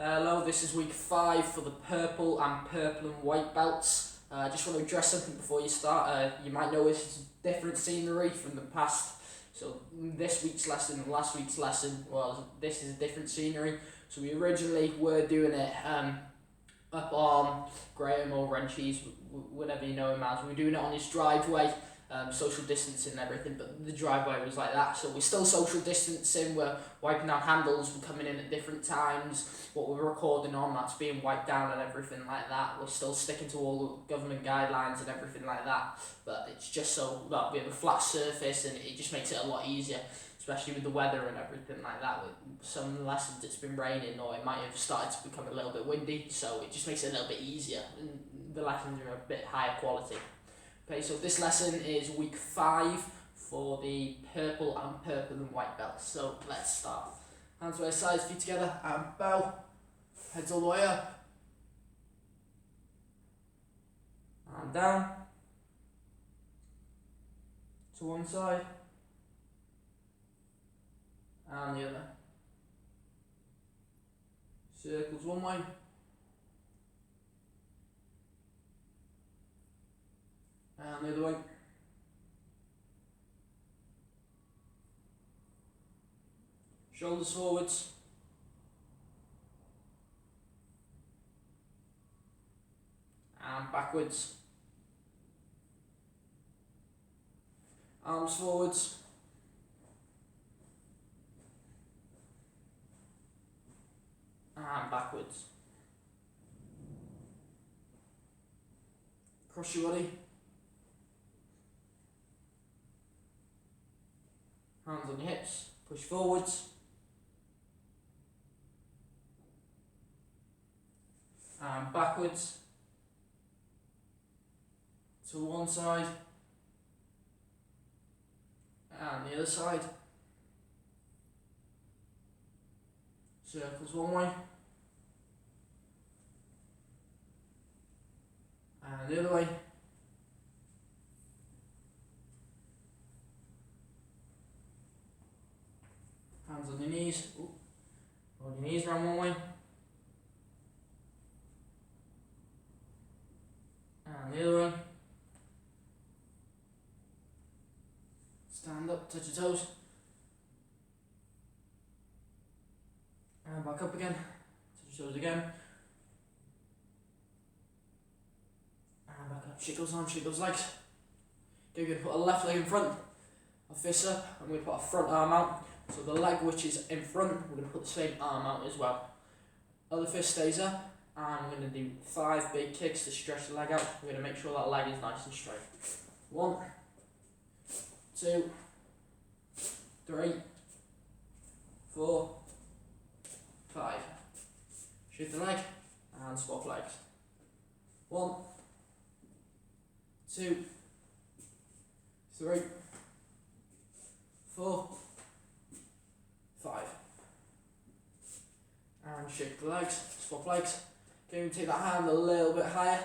Hello, this is week 5 for the purple and white belts. I just want to address something before you start. You might notice different scenery from the past. So this week's lesson and last week's lesson, well, this is a different scenery. So we originally were doing it up on Graham or Wrenchies, whatever you know him as. We were doing it on his driveway. Social distancing and everything, but the driveway was like that, so we're still social distancing, we're wiping down handles, we're coming in at different times, what we're recording on, that's being wiped down and everything like that. We're still sticking to all the government guidelines and everything like that, but it's just so that we have a flat surface and it just makes it a lot easier, especially with the weather and everything like that. With some lessons it's been raining or it might have started to become a little bit windy, so it just makes it a little bit easier and the lessons are a bit higher quality. Okay, so this lesson is week 5 for the purple and white belts. So let's start. Hands by sides, feet together, and bow. Heads all the way up. And down. To one side. And the other. Circles one way. And the other way. Shoulders forwards. And backwards. Arms forwards. And backwards. Cross your body. Hands on your hips, push forwards. And backwards. To one side. And the other side. Circles one way. And the other way. Hands on your knees. Roll your knees around one way. And the other way. Stand up, touch your toes. And back up again. Touch your toes again. And back up. Shake those arms, shake those legs. Okay, we're going to put a left leg in front. A fist up. And we're going to put a front arm out. So the leg which is in front, we're going to put the same arm out as well. Other fist stays up, and we're going to do 5 big kicks to stretch the leg out. We're going to make sure that leg is nice and straight. 1, 2, 3, 4, 5. Shift the leg, and swap legs. 1, 2, 3, 4, 5. And shake the legs, swap legs. Okay, we take that hand a little bit higher.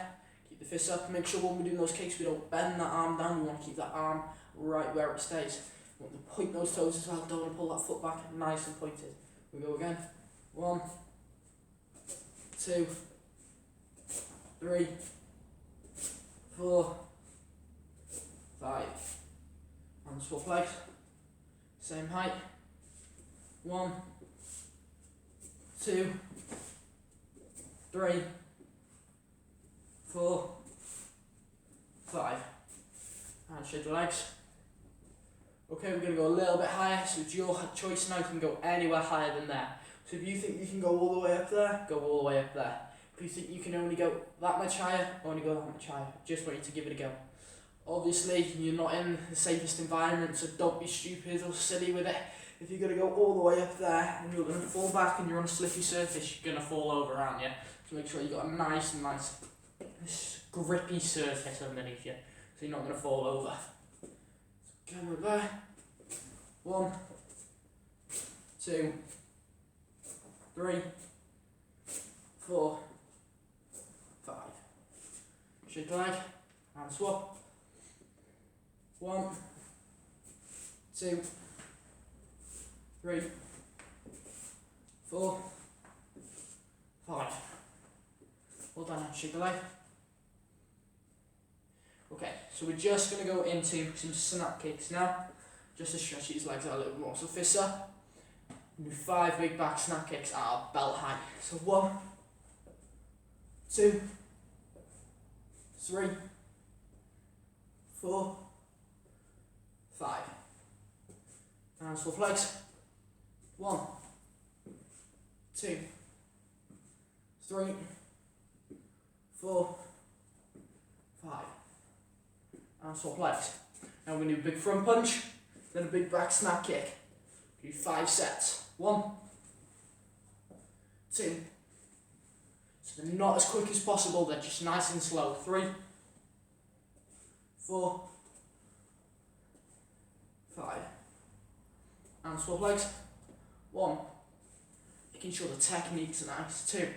Keep the fists up. Make sure when we're doing those kicks we don't bend that arm down. We want to keep that arm right where it stays. We want to point those toes as well. Don't want to pull that foot back nice and pointed. We go again. 1, 2, 3, 4, 5. And swap legs. Same height. 1, 2, 3, 4, 5. And shake the legs. Okay, we're going to go a little bit higher, so it's your choice now. You can go anywhere higher than there. So if you think you can go all the way up there, go all the way up there. If you think you can only go that much higher, only go that much higher. Just want you to give it a go. Obviously, you're not in the safest environment, so don't be stupid or silly with it. If you're going to go all the way up there and you're going to fall back and you're on a slippy surface, you're going to fall over, aren't you? So make sure you've got a nice grippy surface underneath you, so you're not going to fall over. So come over there. 1, 2, 3, 4, 5. Shake the leg and swap. 1, 2, 3, 4, 5. Well done, shake the leg. Okay, so we're just going to go into some snap kicks now, just to stretch his legs out a little bit more. So fists up, do 5 big back snap kicks at belt height. So 1, 2, 3, 4, 5. And swap legs. 1, 2, 3, 4, 5. And swap legs. Now we're going to do a big front punch, then a big back snap kick. Do 5 sets. 1, 2. So they're not as quick as possible, they're just nice and slow. 3, 4, 5. And swap legs. 1. Making sure the technique's nice. 2,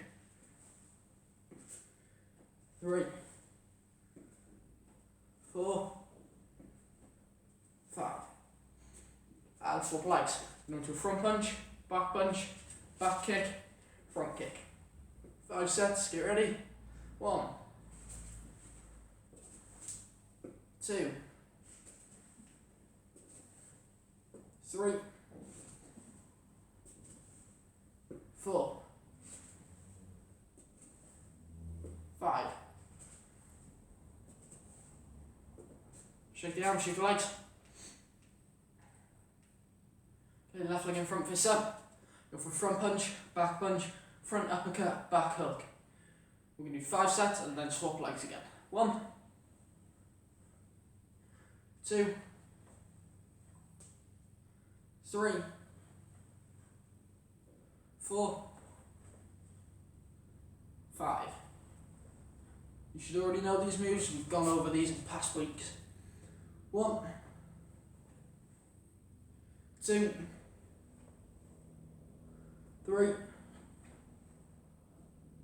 3, 4, 5. And swap legs. Going to a front punch, back kick, front kick. 5 sets, get ready. 1, 2, 3, 4, 5. Shake the arms, shake the legs. Okay, left leg in front, fist up. Go for front punch, front uppercut, back hook. We're going to do 5 sets and then swap legs again. 1, 2, 3, 4, 5. You should already know these moves, we've gone over these in past weeks. 1, 2, 3,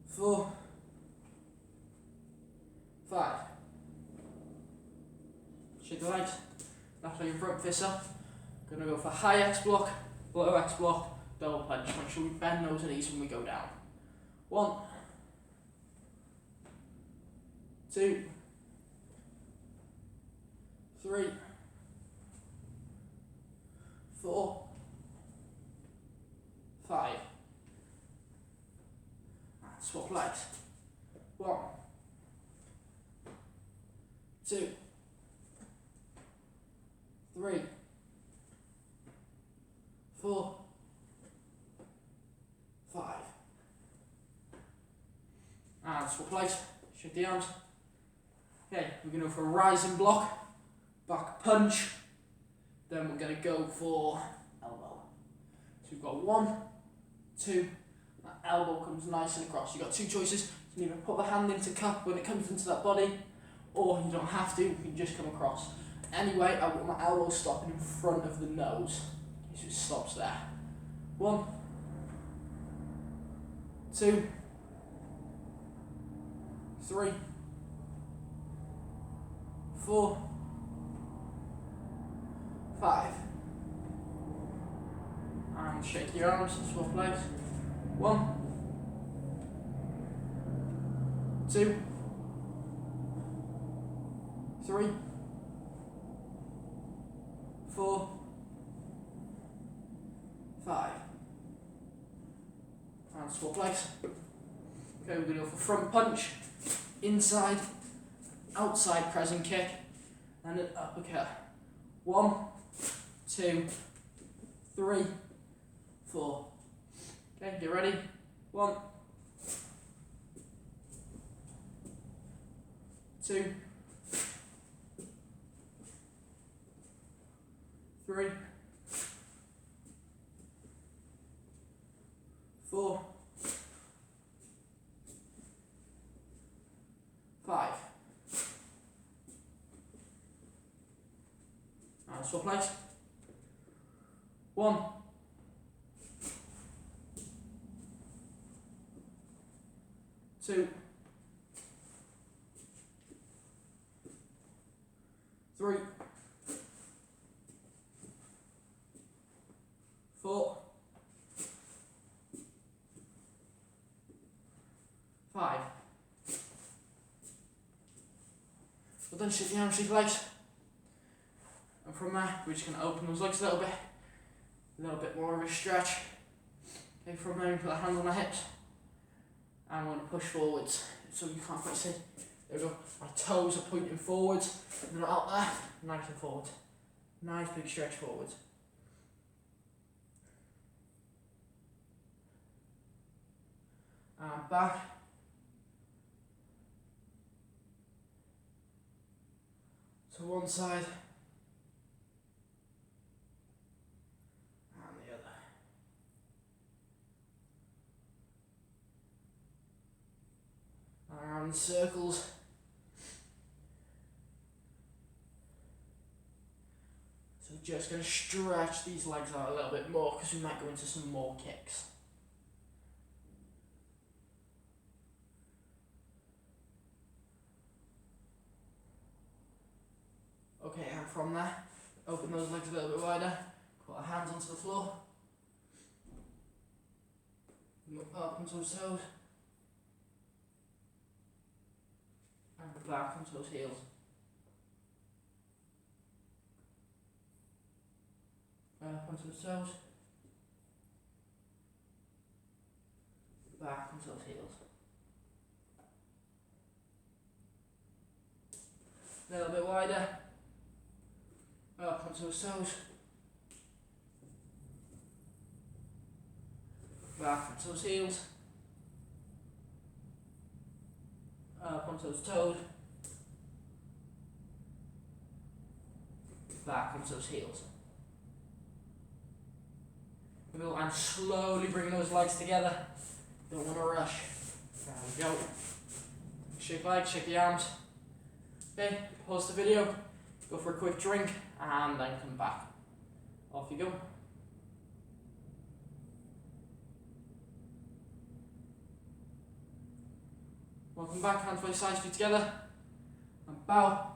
4, 5. Shake the legs. Left leg in front, fist up. Gonna go for high X block, low X block, double punch. Make sure we bend those knees when we go down. 1, 2, 3, 4, 5. And swap legs. 1, 2, 3, 4, 5. And swap legs. Shake the arms. Okay, we're going to go for a rising block, back punch, then we're going to go for elbow. So we've got 1, 2, that elbow comes nice and across. You've got 2 choices. You can either put the hand into cup when it comes into that body, or you don't have to, you can just come across. Anyway, I want my elbow stopping in front of the nose, so it stops there. 1, 2, 3, 4, 5. And shake your arms, swap legs. 1, 2, 3, 4, 5. And swap legs. Okay, we're going to go for front punch, inside, outside pressing kick, and an uppercut. 1, 2, 3, 4. Okay, get ready. 1, 2, 3, 4, 5. And swap legs. 1, 2, 3, 4, So then shift your arms, shift your legs. And from there, we're just going to open those legs a little bit more of a stretch. Okay, from there, we put our hands on our hips. And we're going to push forwards, so you can't quite see. There we go. My toes are pointing forwards, they're not out there, nice and forward. Nice big stretch forward. And back. To one side. And the other. Around in circles. So we're just going to stretch these legs out a little bit more because we might go into some more kicks. Okay, and from there, open those legs a little bit wider, put our hands onto the floor, look up onto those toes, and back onto those heels. Up onto the toes, back onto those heels. A little bit wider, up onto those toes, back onto those heels, up onto those toes, back onto those heels. And slowly bring those legs together. Don't want to rush. There we go. Shake legs, shake the arms. Okay, pause the video, go for a quick drink, and then come back. Off you go. Welcome back, hands by sides, feet together. And bow.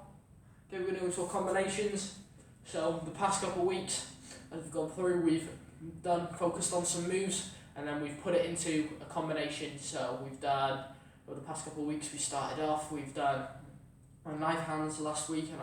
Okay, we're going to go into our combinations. So the past couple of weeks, as we've gone through, we've focused on some moves, and then we've put it into a combination. So we've done, over the past couple of weeks, we started off, we've done our knife hands last week, and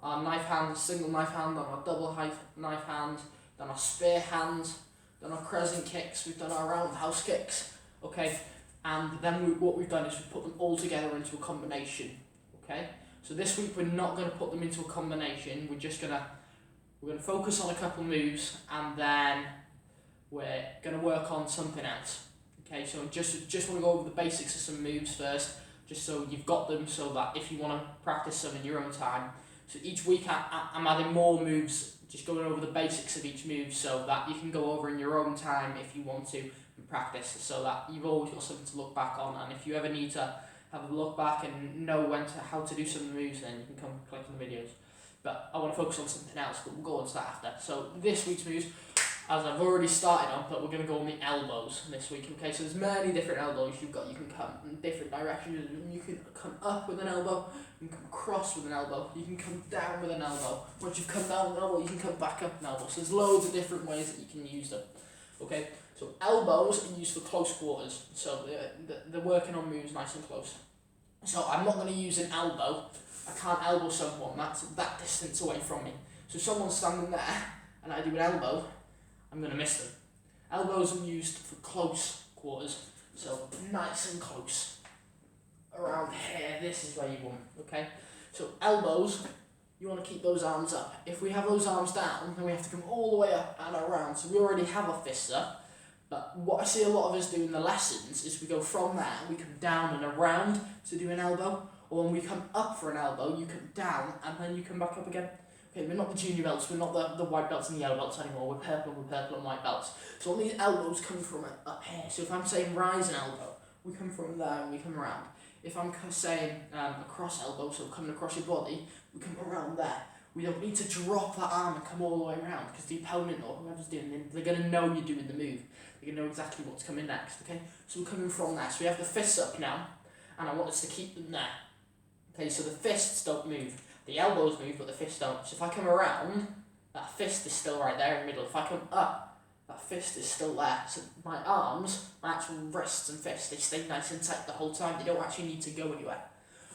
our knife hand, single knife hand, then our double knife hand, then our spear hands, then our crescent kicks, we've done our roundhouse kicks, okay, and then what we've done is we've put them all together into a combination, okay. So this week we're not going to put them into a combination, we're going to focus on a couple moves, and then we're going to work on something else. Okay, so just want to go over the basics of some moves first, just so you've got them, so that if you want to practice some in your own time. So each week I'm adding more moves, just going over the basics of each move, so that you can go over in your own time if you want to and practice, so that you've always got something to look back on, and if you ever need to have a look back and know how to do some of the moves, then you can come click on the videos. But I want to focus on something else, but we'll go on to that after. So this week's moves, as I've already started on, but we're going to go on the elbows this week. Okay, so there's many different elbows you've got. You can come in different directions. You can come up with an elbow, you can come across with an elbow, you can come down with an elbow. Once you've come down with an elbow, you can come back up with an elbow. So there's loads of different ways that you can use them. Okay, so elbows are used for close quarters. So they're working on moves nice and close. So I'm not going to use an elbow. I can't elbow someone that's that distance away from me. So if someone's standing there and I do an elbow, I'm going to miss them. Elbows are used for close quarters, so nice and close. Around here, this is where you want, okay? So elbows, you want to keep those arms up. If we have those arms down, then we have to come all the way up and around. So we already have our fists up, but what I see a lot of us do in the lessons is we go from there, we come down and around to do an elbow, or when we come up for an elbow, you come down and then you come back up again. Okay, we're not the junior belts, we're not the white belts and the yellow belts anymore, we're purple and white belts. So all these elbows come from up here. So if I'm saying rise an elbow, we come from there and we come around. If I'm saying a cross elbow, so coming across your body, we come around there. We don't need to drop that arm and come all the way around, because the opponent or whoever's doing it, they're going to know you're doing the move. They're going to know exactly what's coming next, okay? So we're coming from there. So we have the fists up now, and I want us to keep them there. Okay, so the fists don't move. The elbows move, but the fists don't. So if I come around, that fist is still right there in the middle. If I come up, that fist is still there. So my arms, my actual wrists and fists, they stay nice and tight the whole time. They don't actually need to go anywhere.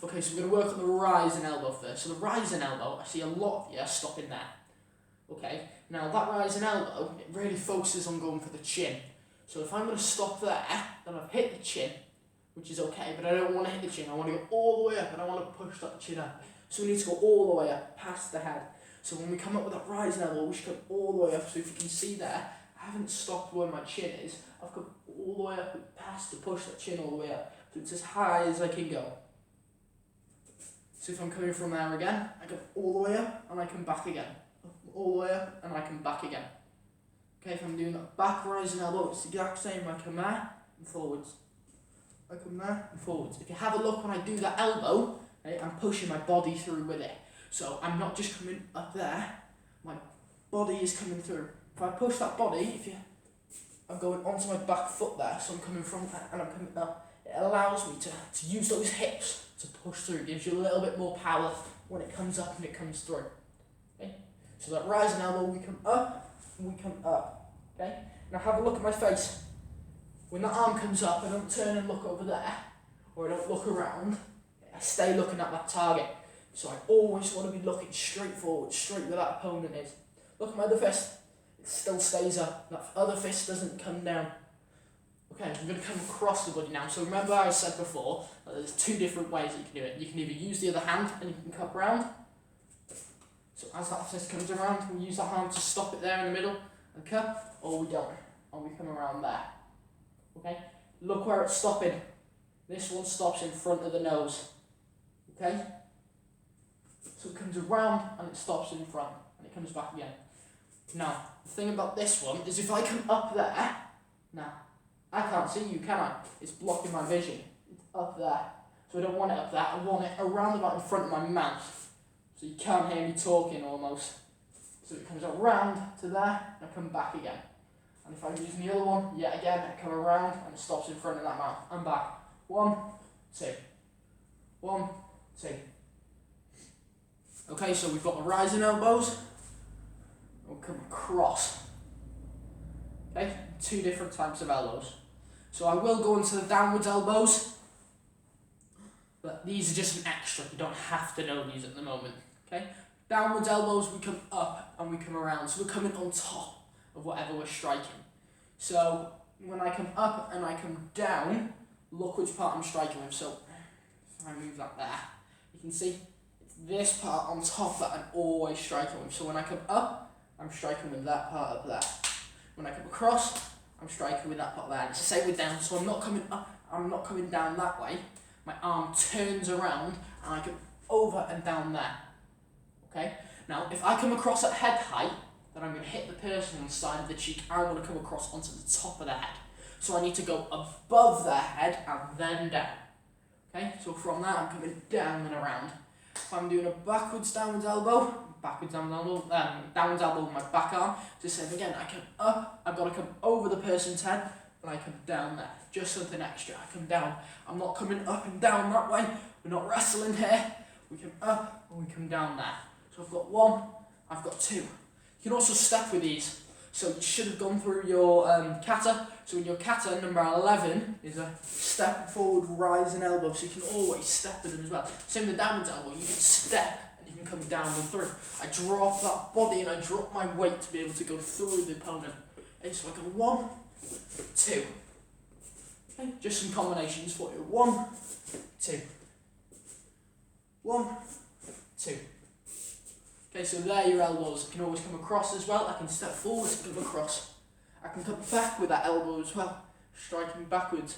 Okay, so we're going to work on the rising elbow first. So the rising elbow, I see a lot of you stopping there. Okay, now that rising elbow, it really focuses on going for the chin. So if I'm going to stop there, then I've hit the chin, which is okay, but I don't want to hit the chin. I want to go all the way up, and I want to push that chin up. So we need to go all the way up, past the head. So when we come up with that rising elbow, we should come all the way up. So if you can see there, I haven't stopped where my chin is. I've come all the way up, past to push that chin all the way up. So it's as high as I can go. So if I'm coming from there again, I go all the way up, and I come back again. All the way up, and I come back again. Okay, if I'm doing that back rising elbow, it's the exact same. I come there and forwards. I come there and forwards. If you have a look when I do that elbow, right, I'm pushing my body through with it. So I'm not just coming up there, my body is coming through. If I push that body, I'm going onto my back foot there, so I'm coming from there and I'm coming up. It allows me to use those hips to push through. It gives you a little bit more power when it comes up and it comes through. Okay? So that rising elbow, we come up, and we come up. Okay? Now have a look at my face. When the arm comes up, I don't turn and look over there, or I don't look around. I stay looking at that target. So I always want to be looking straight forward, straight where that opponent is. Look at my other fist. It still stays up. That other fist doesn't come down. Okay, I'm going to come across the body now. So remember I said before, there's two different ways that you can do it. You can either use the other hand and you can cup round. So as that fist comes around, we use that hand to stop it there in the middle and cup, or we don't, and we come around there. Okay? Look where it's stopping. This one stops in front of the nose. Okay? So it comes around and it stops in front and it comes back again. Now, the thing about this one is if I come up there, now, I can't see you, can I? It's blocking my vision. It's up there. So I don't want it up there, I want it around about in front of my mouth. So you can't hear me talking almost. So it comes around to there and I come back again. And if I'm using the other one, yet again, I come around and it stops in front of that mouth. I'm back. 1, 2. 1, 2. Okay, so we've got the rising elbows. We'll come across. Okay, two different types of elbows. So I will go into the downwards elbows, but these are just an extra. You don't have to know these at the moment. Okay, downwards elbows, we come up and we come around. So we're coming on top of whatever we're striking. So when I come up and I come down, look which part I'm striking with. So if I move that there, you can see it's this part on top that I'm always striking with. So when I come up, I'm striking with that part up there. When I come across, I'm striking with that part there. And it's the same with down. So I'm not coming up, I'm not coming down that way. My arm turns around and I go over and down there. Okay? Now, if I come across at head height, then I'm going to hit the person on the side of the cheek. I'm going to come across onto the top of their head. So I need to go above their head and then down. Okay? So from that, I'm coming down and around. If I'm doing a backwards downwards elbow, downwards elbow with my back arm, just same again, I come up, I've got to come over the person's head, and I come down there. Just something extra, I come down. I'm not coming up and down that way, we're not wrestling here. We come up and we come down there. So I've got 1, I've got 2. You can also step with these. So you should have gone through your kata. So in your kata, number 11 is a step forward, rising elbow. So you can always step with them as well. Same with the downwards elbow, you can step and you can come down and through. I drop that body and I drop my weight to be able to go through the opponent. Okay, so I go 1, 2. Okay, just some combinations for you. 1, 2. 1, 2. Okay, so there are your elbows. I can always come across as well. I can step forward and come across. I can come back with that elbow as well, striking backwards.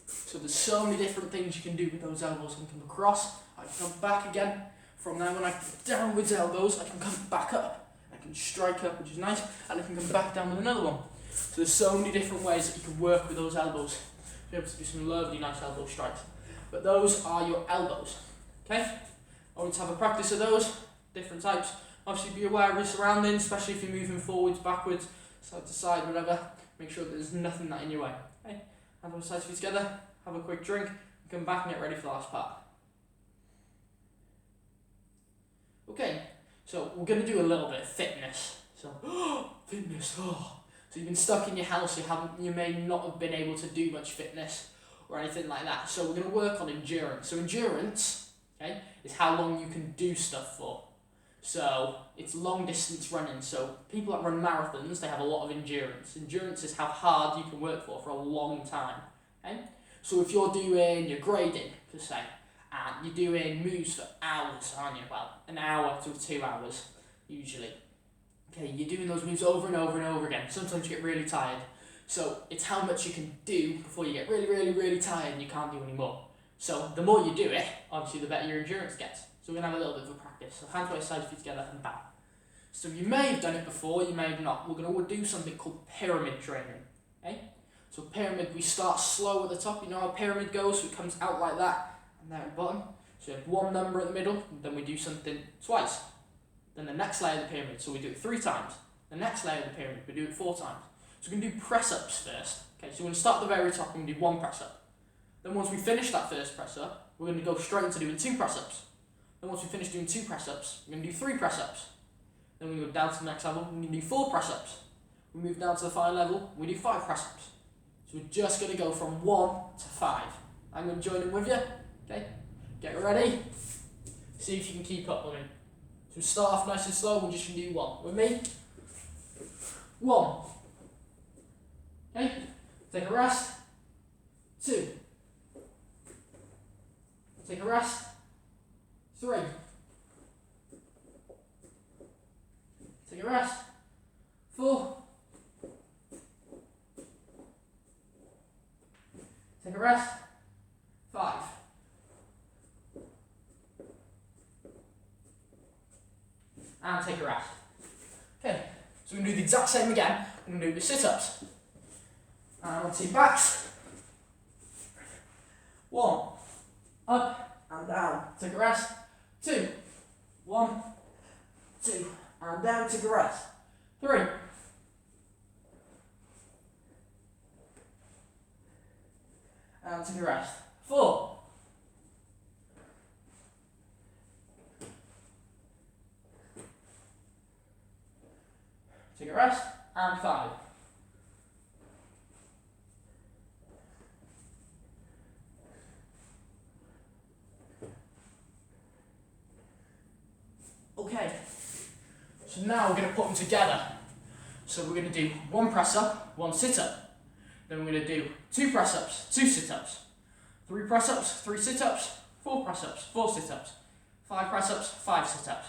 So there's so many different things you can do with those elbows. I can come across, I can come back again. From there, when I come downwards elbows, I can come back up. I can strike up, which is nice, and I can come back down with another one. So there's so many different ways that you can work with those elbows. Be able to do some lovely, nice elbow strikes. But those are your elbows. Okay? I want to have a practice of those. Different types. Obviously be aware of your surroundings, especially if you're moving forwards, backwards, side to side, whatever. Make sure that there's nothing that in your way. Okay, have those sides feet together, have a quick drink, come back and get ready for the last part. Okay, so we're going to do a little bit of fitness. So, fitness, So you've been stuck in your house, you may not have been able to do much fitness, or anything like that. So we're going to work on endurance. So endurance, okay, is how long you can do stuff for. So it's long distance running. So people that run marathons, they have a lot of endurance. Endurance is how hard you can work for a long time. Okay? So if you're doing your grading, per se, and you're doing moves for hours, aren't you? Well, an hour to 2 hours, usually. Okay, you're doing those moves over and over and over again. Sometimes you get really tired. So it's how much you can do before you get really, really, really tired and you can't do any more. So the more you do it, obviously the better your endurance gets. So we're going to have a little bit of a practice. So hands by your side, feet together and bow. So you may have done it before, you may have not. We're going to do something called pyramid training. Okay? So pyramid, we start slow at the top. You know how a pyramid goes? So it comes out like that and there at the bottom. So you have one number at the middle, and then we do something twice. Then the next layer of the pyramid, so we do it 3 times. The next layer of the pyramid, we do it 4 times. So we're going to do press-ups first. Okay, so we're going to start at the very top and we do 1 press-up. Then once we finish that first press-up, we're going to go straight into doing 2 press-ups. Then once we finish doing 2 press-ups, we're going to do 3 press-ups. Then we go down to the next level, we're going to do 4 press-ups. We move down to the final level, we do 5 press-ups. So we're just going to go from 1 to 5. I'm going to join in with you. Okay, get ready. See if you can keep up with me. So we start off nice and slow, we're just going to do 1. With me? 1. Okay, take a rest. 2. Take a rest. 3. Take a rest. 4. Take a rest. 5. And take a rest. Okay, so we're going to do the exact same again. We're going to do the sit-ups. And onto your backs. 1. Up and down. Take a rest. 2. 1. 2. And down. Take a rest. 3. And take a rest. 4. Take a rest. And 5. Okay, so now we're going to put them together. So we're going to do 1 press up, 1 sit up. Then we're going to do 2 press ups, 2 sit ups, 3 press ups, 3 sit ups, 4 press ups, 4 sit ups, 5 press ups, 5 sit ups.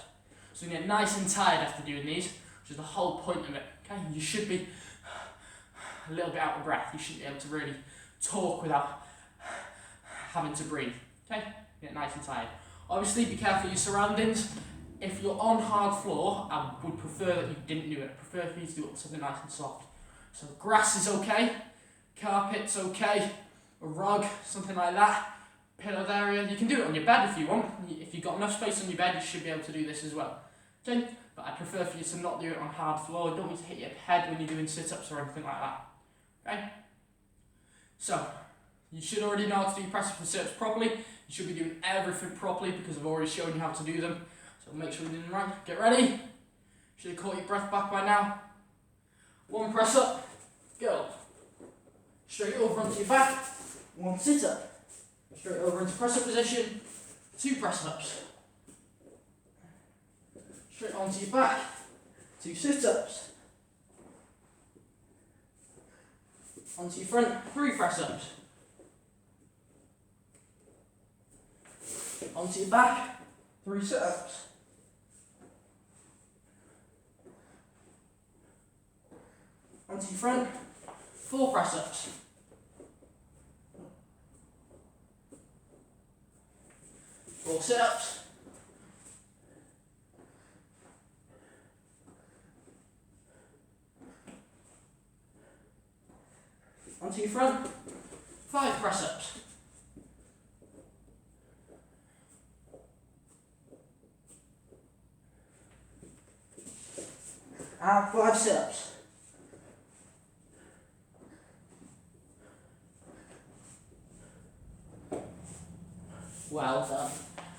So you get nice and tired after doing these, which is the whole point of it. Okay, you should be a little bit out of breath. You shouldn't be able to really talk without having to breathe. Okay, get nice and tired. Obviously, be careful of your surroundings. If you're on hard floor, I would prefer that you didn't do it. I prefer for you to do it on something nice and soft. So grass is okay, carpet's okay, a rug, something like that, pillowed area. You can do it on your bed if you want. If you've got enough space on your bed, you should be able to do this as well. Okay? But I prefer for you to not do it on hard floor. Don't need to hit your head when you're doing sit-ups or anything like that. Okay? So, you should already know how to do press-ups and sit-ups properly. You should be doing everything properly because I've already shown you how to do them. So make sure you're doing them right. Get ready. Should have caught your breath back by now. 1 press up. Go. Straight over onto your back. 1 sit up. Straight over into press up position. 2 press ups. Straight onto your back. 2 sit ups. Onto your front. 3 press ups. Onto your back. 3 sit ups. Onto your front, 4 press ups. Four sit ups. Onto your front, 5 press ups. And 5 sit ups. Well done.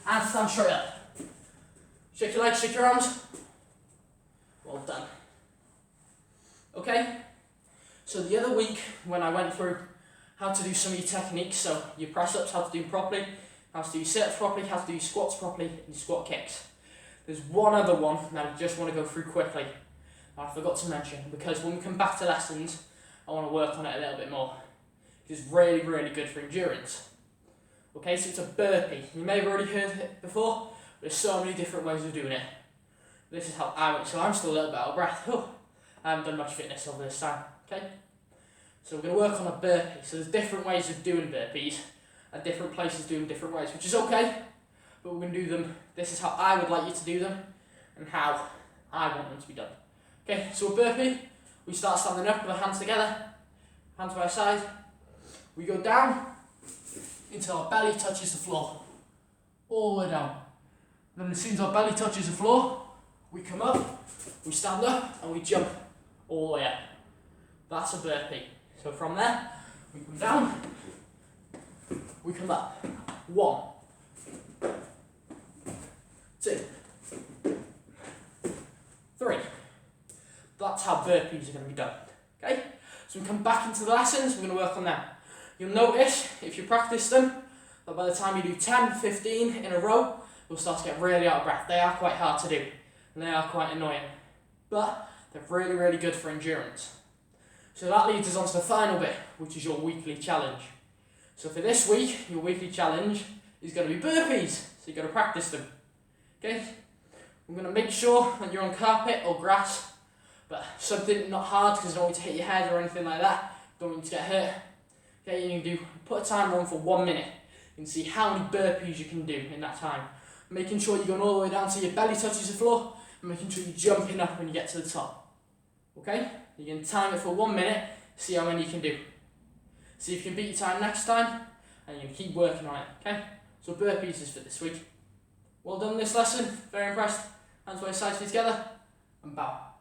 And stand straight up. Shake your legs, shake your arms. Well done. Okay? So the other week when I went through how to do some of your techniques, so your press-ups, how to do them properly, how to do your sit-ups properly, how to do your squats properly, and your squat kicks. There's one other one that I just want to go through quickly, I forgot to mention, because when we come back to lessons, I want to work on it a little bit more. It's really, really good for endurance. Okay, so it's a burpee. You may have already heard it before, but there's so many different ways of doing it. This is how I went, so I'm still a little bit out of breath. I haven't done much fitness over this time, okay? So we're going to work on a burpee. So there's different ways of doing burpees, and different places do them different ways, which is okay, but we're going to do them, this is how I would like you to do them, and how I want them to be done. Okay, so a burpee, we start standing up with our hands together, hands by our side, we go down until our belly touches the floor, all the way down. Then as soon as our belly touches the floor, we come up, we stand up, and we jump all the way up. That's a burpee. So from there, we come down, we come up. 1, 2, 3. That's how burpees are going to be done. Okay? So we come back into the lessons, we're going to work on them. You'll notice, if you practice them, that by the time you do 10, 15 in a row, you'll start to get really out of breath. They are quite hard to do, and they are quite annoying. But they're really, really good for endurance. So that leads us on to the final bit, which is your weekly challenge. So for this week, your weekly challenge is going to be burpees. So you've got to practice them. Okay? We're going to make sure that you're on carpet or grass, but something not hard because I don't want you to hit your head or anything like that. Don't want you to get hurt. Okay, you can put a timer on for 1 minute. You can see how many burpees you can do in that time. Making sure you're going all the way down till your belly touches the floor, and making sure you're jumping up when you get to the top. Okay? You can time it for 1 minute, see how many you can do. See if you can beat your time next time, and you can keep working on it. Okay? So burpees is for this week. Well done this lesson, very impressed. Hands by your sides together, and bow.